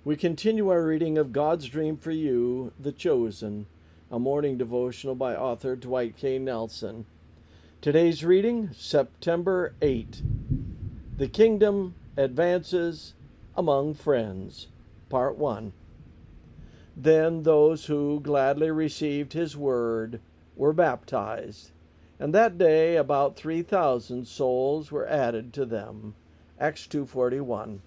We continue our reading of God's Dream for You, The Chosen, a morning devotional by author Dwight K. Nelson. Today's reading, September 8. The Kingdom Advances Among Friends, Part 1. Then those who gladly received his word were baptized, and that day about 3,000 souls were added to them. Acts 2:41.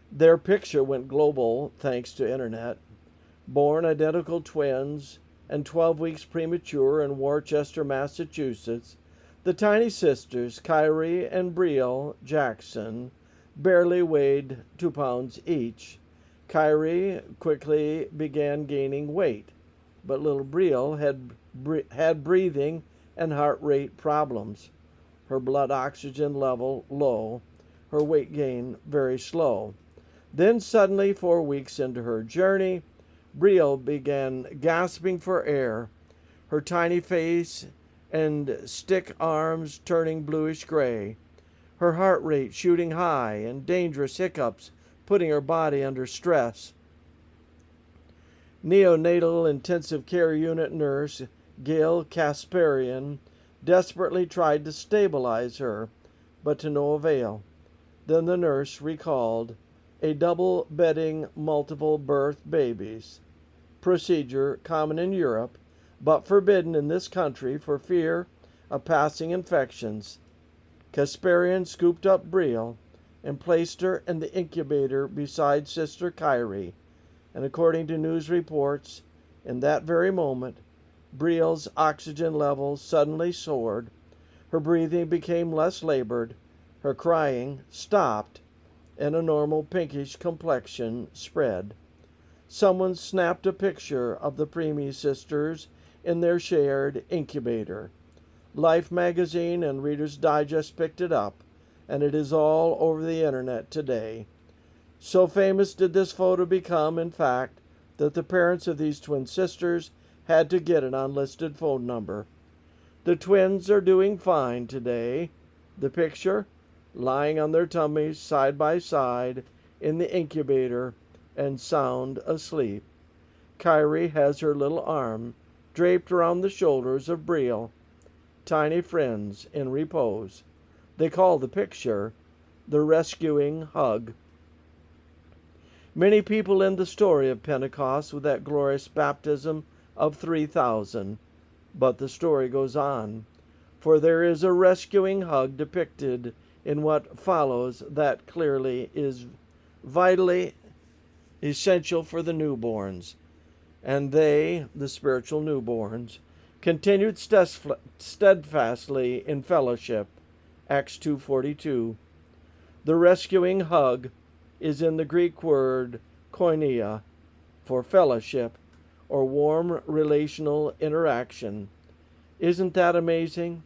Their picture went global thanks to internet. Born identical twins and 12 weeks premature in Worcester, Massachusetts, the tiny sisters, Kyrie and Brielle Jackson, barely weighed 2 pounds each. Kyrie quickly began gaining weight, but little Brielle had breathing and heart rate problems. Her blood oxygen level low, her weight gain very slow. Then suddenly, 4 weeks into her journey, Brielle began gasping for air, her tiny face and stick arms turning bluish gray, her heart rate shooting high and dangerous hiccups putting her body under stress. Neonatal intensive care unit nurse Gail Kasparian desperately tried to stabilize her, but to no avail. Then the nurse recalled a double bedding multiple birth babies procedure common in Europe, but forbidden in this country for fear of passing infections. Kasparian scooped up Brielle and placed her in the incubator beside Sister Kyrie, and according to news reports, in that very moment, Brielle's oxygen levels suddenly soared, her breathing became less labored, her crying stopped, and a normal pinkish complexion spread. Someone snapped a picture of the preemie sisters in their shared incubator. Life magazine and Reader's Digest picked it up, and it is all over the internet today. So famous did this photo become, in fact, that the parents of these twin sisters had to get an unlisted phone number. The twins are doing fine today. The picture? Lying on their tummies side by side in the incubator and sound asleep. Kyrie has her little arm draped around the shoulders of Brielle. Tiny friends in repose. They call the picture the rescuing hug. Many people end the story of Pentecost with that glorious baptism of 3,000, but the story goes on, for there is a rescuing hug depicted in what follows that clearly is vitally essential for the newborns. And they, the spiritual newborns, continued steadfastly in fellowship. Acts 2:42. The rescuing hug is in the Greek word koinonia, for fellowship or warm relational interaction. Isn't that amazing?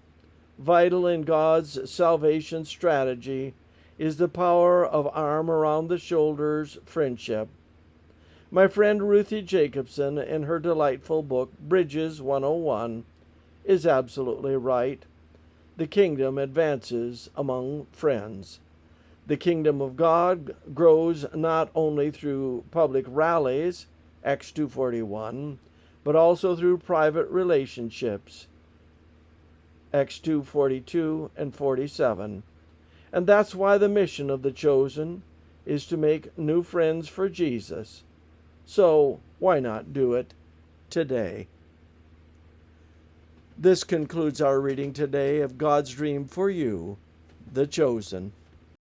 Vital in God's salvation strategy is the power of arm around the shoulders friendship. My friend Ruthie Jacobson, in her delightful book Bridges 101, is absolutely right. The kingdom advances among friends. The kingdom of God grows not only through public rallies, Acts 2:41, but also through private relationships, Acts 2:42 and 47. And that's why the mission of the chosen is to make new friends for Jesus. So why not do it today? This concludes our reading today of God's Dream for You, The Chosen.